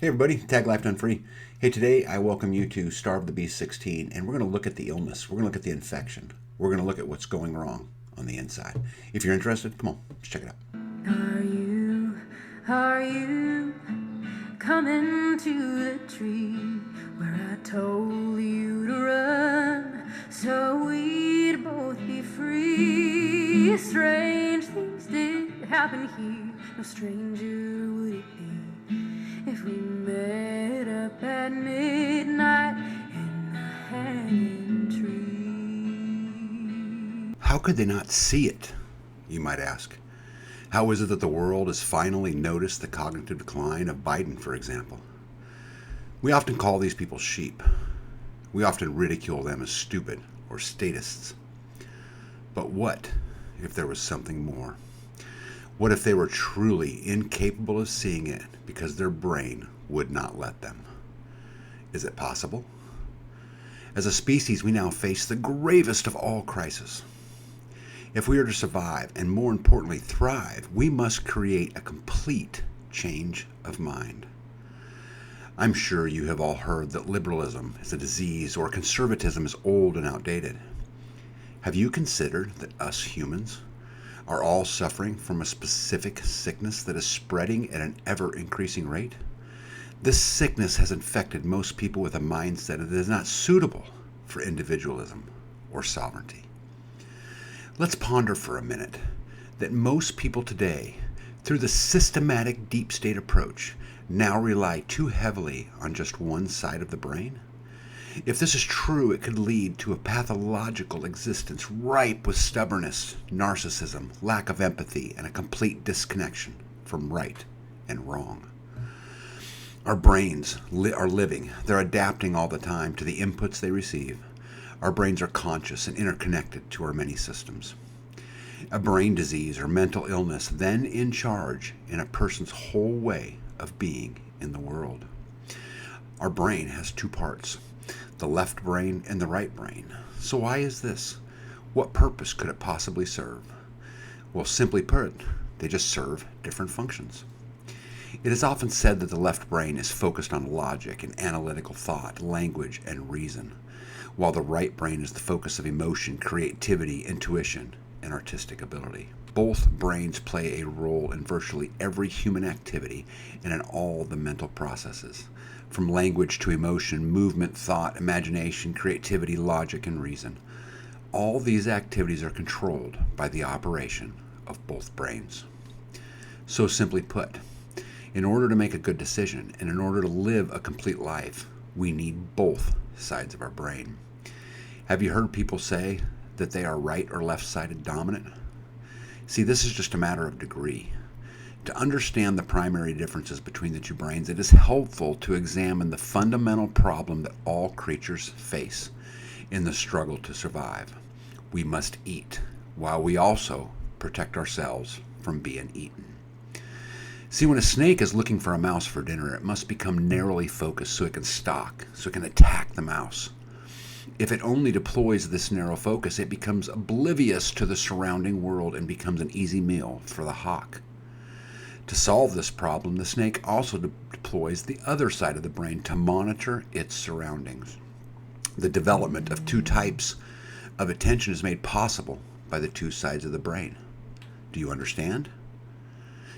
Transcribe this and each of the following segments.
Hey everybody, Tag Life Done Free. Hey, today I welcome you to Starve the Beast 16, and we're going to look at the illness. We're going to look at the infection. We're going to look at what's going wrong on the inside. If you're interested, come on, let's check it out. Are you coming to the tree where I told you to run so we'd both be free? Strange things did happen here, no stranger would it be if we met up at midnight in the hanging tree. How could they not see it, you might ask? How is it that the world has finally noticed the cognitive decline of Biden, for example? We often call these people sheep. We often ridicule them as stupid or statists. But what if there was something more? What if they were truly incapable of seeing it because their brain would not let them? Is it possible? As a species, we now face the gravest of all crises. If we are to survive and, more importantly, thrive, we must create a complete change of mind. I'm sure you have all heard that liberalism is a disease or conservatism is old and outdated. Have you considered that us humans are all suffering from a specific sickness that is spreading at an ever-increasing rate? This sickness has infected most people with a mindset that is not suitable for individualism or sovereignty. Let's ponder for a minute that most people today, through the systematic deep state approach, now rely too heavily on just one side of the brain. If this is true, it could lead to a pathological existence ripe with stubbornness, narcissism, lack of empathy, and a complete disconnection from right and wrong. Our brains are living. They're adapting all the time to the inputs they receive. Our brains are conscious and interconnected to our many systems. A brain disease or mental illness then in charge in a person's whole way of being in the world. Our brain has two parts, the left brain and the right brain. So why is this? What purpose could it possibly serve? Well, simply put, they just serve different functions. It is often said that the left brain is focused on logic and analytical thought, language, and reason, while the right brain is the focus of emotion, creativity, intuition, and artistic ability. Both brains play a role in virtually every human activity and in all the mental processes, from language to emotion, movement, thought, imagination, creativity, logic, and reason. All these activities are controlled by the operation of both brains. So simply put, in order to make a good decision and in order to live a complete life, we need both sides of our brain. Have you heard people say that they are right or left-sided dominant? See, this is just a matter of degree. To understand the primary differences between the two brains, it is helpful to examine the fundamental problem that all creatures face in the struggle to survive. We must eat, while we also protect ourselves from being eaten. See, when a snake is looking for a mouse for dinner, it must become narrowly focused so it can stalk, so it can attack the mouse. If it only deploys this narrow focus, it becomes oblivious to the surrounding world and becomes an easy meal for the hawk. To solve this problem, the snake also deploys the other side of the brain to monitor its surroundings. The development of two types of attention is made possible by the two sides of the brain. Do you understand?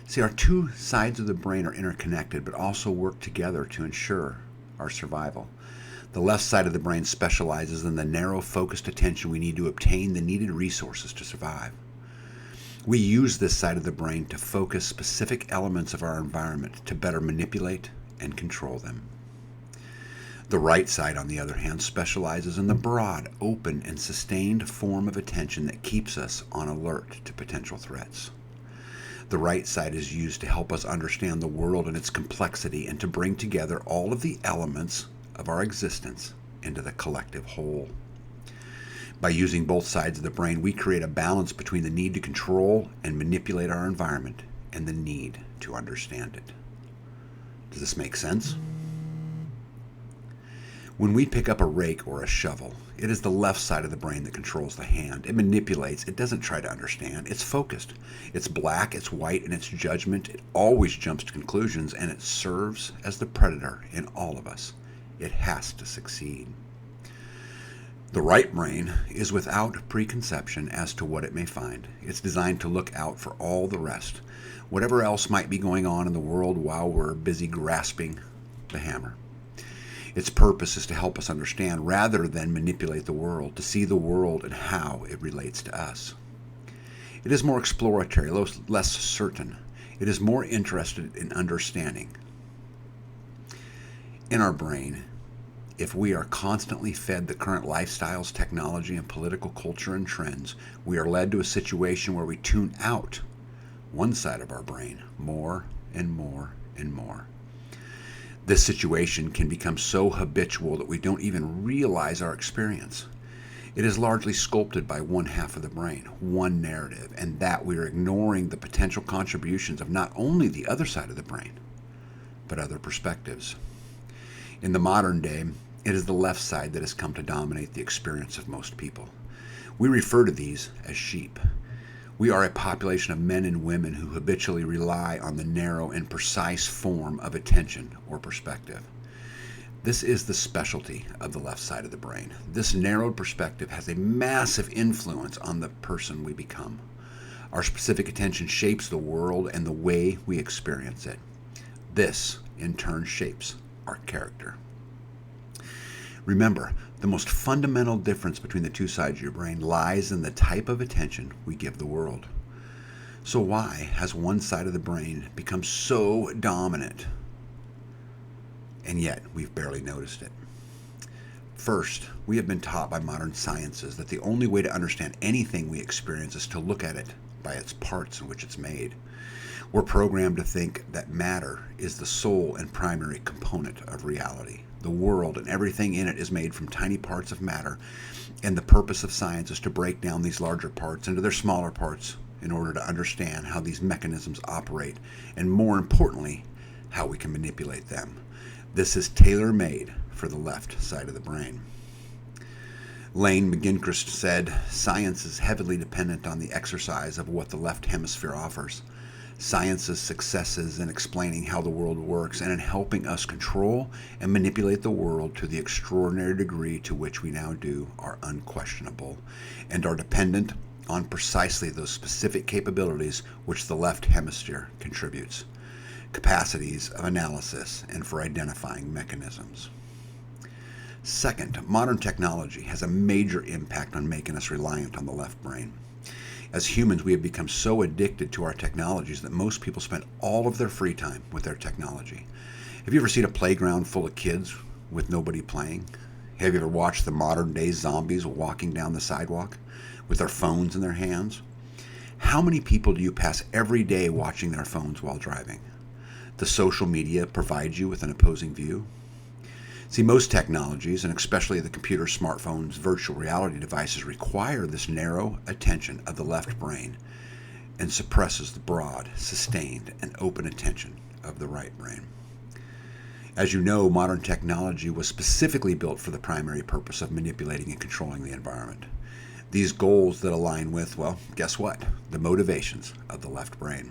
See, our two sides of the brain are interconnected but also work together to ensure our survival. The left side of the brain specializes in the narrow focused attention we need to obtain the needed resources to survive. We use this side of the brain to focus specific elements of our environment to better manipulate and control them. The right side, on the other hand, specializes in the broad, open, and sustained form of attention that keeps us on alert to potential threats. The right side is used to help us understand the world and its complexity and to bring together all of the elements of our existence into the collective whole. By using both sides of the brain, we create a balance between the need to control and manipulate our environment and the need to understand it. Does this make sense? When we pick up a rake or a shovel, it is the left side of the brain that controls the hand. It manipulates. It doesn't try to understand. It's focused. It's black, it's white, and its judgment. It always jumps to conclusions, and it serves as the predator in all of us. It has to succeed. The right brain is without preconception as to what it may find. It's designed to look out for all the rest, whatever else might be going on in the world while we're busy grasping the hammer. Its purpose is to help us understand rather than manipulate the world, to see the world and how it relates to us. It is more exploratory, less certain. It is more interested in understanding. In our brain, if we are constantly fed the current lifestyles, technology, and political culture and trends, we are led to a situation where we tune out one side of our brain more and more and more. This situation can become so habitual that we don't even realize our experience. It is largely sculpted by one half of the brain, one narrative, and that we are ignoring the potential contributions of not only the other side of the brain, but other perspectives. In the modern day, it is the left side that has come to dominate the experience of most people. We refer to these as sheep. We are a population of men and women who habitually rely on the narrow and precise form of attention or perspective. This is the specialty of the left side of the brain. This narrowed perspective has a massive influence on the person we become. Our specific attention shapes the world and the way we experience it. This, in turn, shapes our character. Remember, the most fundamental difference between the two sides of your brain lies in the type of attention we give the world. So why has one side of the brain become so dominant, and yet we've barely noticed it? First, we have been taught by modern sciences that the only way to understand anything we experience is to look at it by its parts in which it's made. We're programmed to think that matter is the sole and primary component of reality. The world and everything in it is made from tiny parts of matter, and the purpose of science is to break down these larger parts into their smaller parts in order to understand how these mechanisms operate, and more importantly, how we can manipulate them. This is tailor-made for the left side of the brain. Lane McGingrist said, "Science is heavily dependent on the exercise of what the left hemisphere offers. Science's successes in explaining how the world works and in helping us control and manipulate the world to the extraordinary degree to which we now do are unquestionable and are dependent on precisely those specific capabilities which the left hemisphere contributes, capacities of analysis and for identifying mechanisms." Second, modern technology has a major impact on making us reliant on the left brain. As humans, we have become so addicted to our technologies that most people spend all of their free time with their technology. Have you ever seen a playground full of kids with nobody playing? Have you ever watched the modern day zombies walking down the sidewalk with their phones in their hands? How many people do you pass every day watching their phones while driving? The social media provides you with an opposing view. See, most technologies, and especially the computer, smartphones, virtual reality devices, require this narrow attention of the left brain and suppresses the broad, sustained, and open attention of the right brain. As you know, modern technology was specifically built for the primary purpose of manipulating and controlling the environment. These goals that align with, well, guess what? The motivations of the left brain.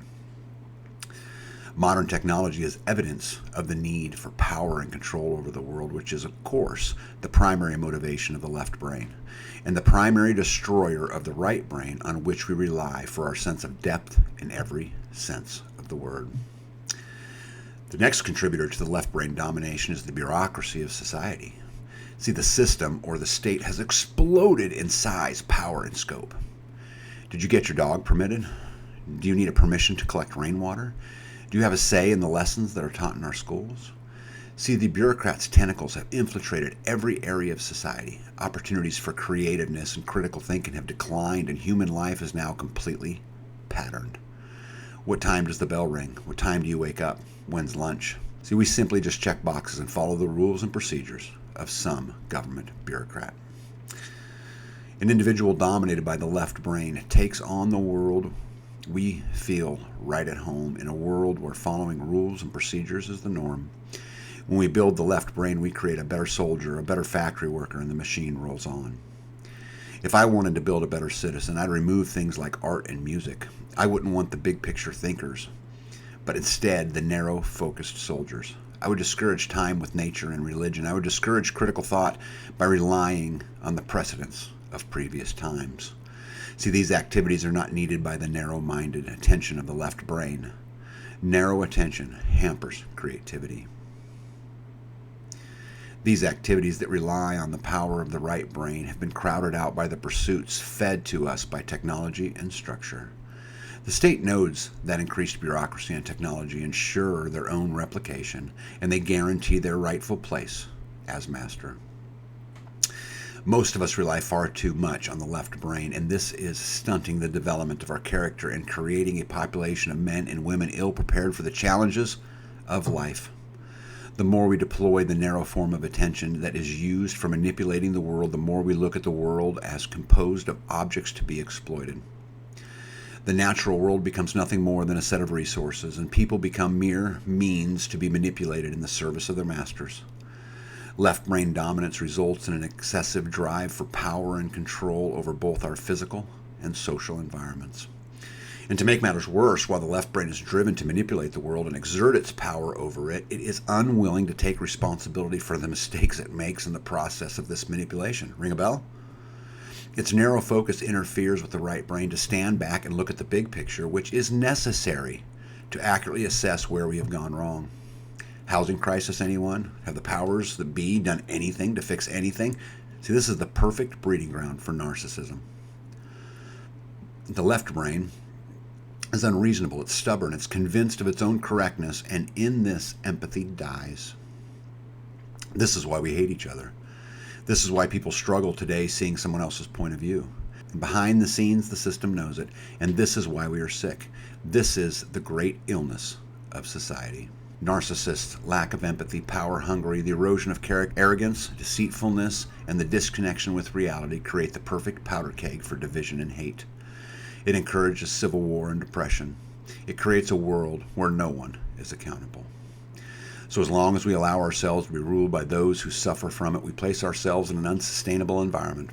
Modern technology is evidence of the need for power and control over the world, which is, of course, the primary motivation of the left brain, and the primary destroyer of the right brain on which we rely for our sense of depth in every sense of the word. The next contributor to the left brain domination is the bureaucracy of society. See, the system or the state has exploded in size, power, and scope. Did you get your dog permitted? Do you need a permission to collect rainwater? Do you have a say in the lessons that are taught in our schools? See, the bureaucrats' tentacles have infiltrated every area of society. Opportunities for creativeness and critical thinking have declined, and human life is now completely patterned. What time does the bell ring? What time do you wake up? When's lunch? See, we simply just check boxes and follow the rules and procedures of some government bureaucrat. An individual dominated by the left brain takes on the world we feel right at home in a world where following rules and procedures is the norm. When we build the left brain, we create a better soldier, a better factory worker, and the machine rolls on. If I wanted to build a better citizen, I'd remove things like art and music. I wouldn't want the big picture thinkers, but instead the narrow, focused soldiers. I would discourage time with nature and religion. I would discourage critical thought by relying on the precedents of previous times. See, these activities are not needed by the narrow-minded attention of the left brain. Narrow attention hampers creativity. These activities that rely on the power of the right brain have been crowded out by the pursuits fed to us by technology and structure. The state knows that increased bureaucracy and technology ensure their own replication, and they guarantee their rightful place as master. Most of us rely far too much on the left brain, and this is stunting the development of our character and creating a population of men and women ill prepared for the challenges of life. The more we deploy the narrow form of attention that is used for manipulating the world, the more we look at the world as composed of objects to be exploited. The natural world becomes nothing more than a set of resources, and people become mere means to be manipulated in the service of their masters. Left brain dominance results in an excessive drive for power and control over both our physical and social environments. And to make matters worse, while the left brain is driven to manipulate the world and exert its power over it, it is unwilling to take responsibility for the mistakes it makes in the process of this manipulation. Ring a bell? Its narrow focus interferes with the right brain to stand back and look at the big picture, which is necessary to accurately assess where we have gone wrong. Housing crisis, anyone? Have the powers that be done anything to fix anything? See, this is the perfect breeding ground for narcissism. The left brain is unreasonable, it's stubborn, it's convinced of its own correctness, and in this, empathy dies. This is why we hate each other. This is why people struggle today seeing someone else's point of view. And behind the scenes, the system knows it, and this is why we are sick. This is the great illness of society. Narcissists, lack of empathy, power hungry, the erosion of character, arrogance, deceitfulness, and the disconnection with reality create the perfect powder keg for division and hate. It encourages civil war and depression. It creates a world where no one is accountable. So as long as we allow ourselves to be ruled by those who suffer from it, we place ourselves in an unsustainable environment.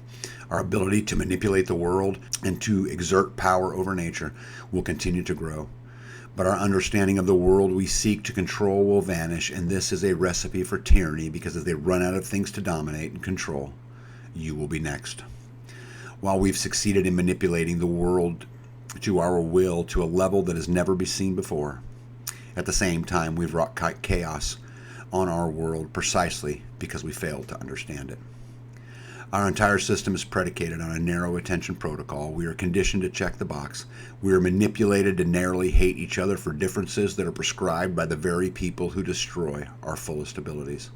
Our ability to manipulate the world and to exert power over nature will continue to grow. But our understanding of the world we seek to control will vanish, and this is a recipe for tyranny, because as they run out of things to dominate and control, you will be next. While we've succeeded in manipulating the world to our will to a level that has never been seen before, at the same time we've wrought chaos on our world precisely because we failed to understand it. Our entire system is predicated on a narrow attention protocol. We are conditioned to check the box. We are manipulated to narrowly hate each other for differences that are prescribed by the very people who destroy our fullest abilities.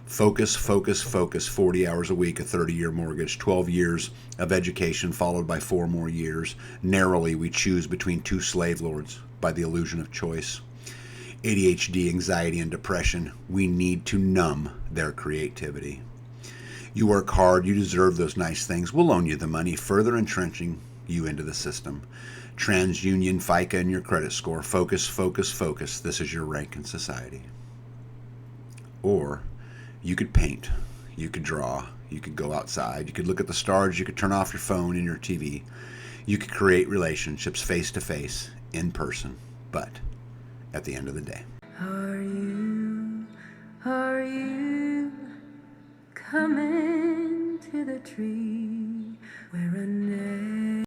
Focus, focus, focus, 40 hours a week, a 30-year mortgage, 12 years of education followed by 4 more years. Narrowly, we choose between 2 slave lords by the illusion of choice. ADHD, anxiety, and depression, we need to numb their creativity. You work hard, you deserve those nice things. We'll loan you the money, further entrenching you into the system. TransUnion, FICA, and your credit score. Focus, focus, focus. This is your rank in society. Or you could paint, you could draw, you could go outside, you could look at the stars, you could turn off your phone and your TV. You could create relationships face to face, in person, but at the end of the day. Are you coming to the tree where a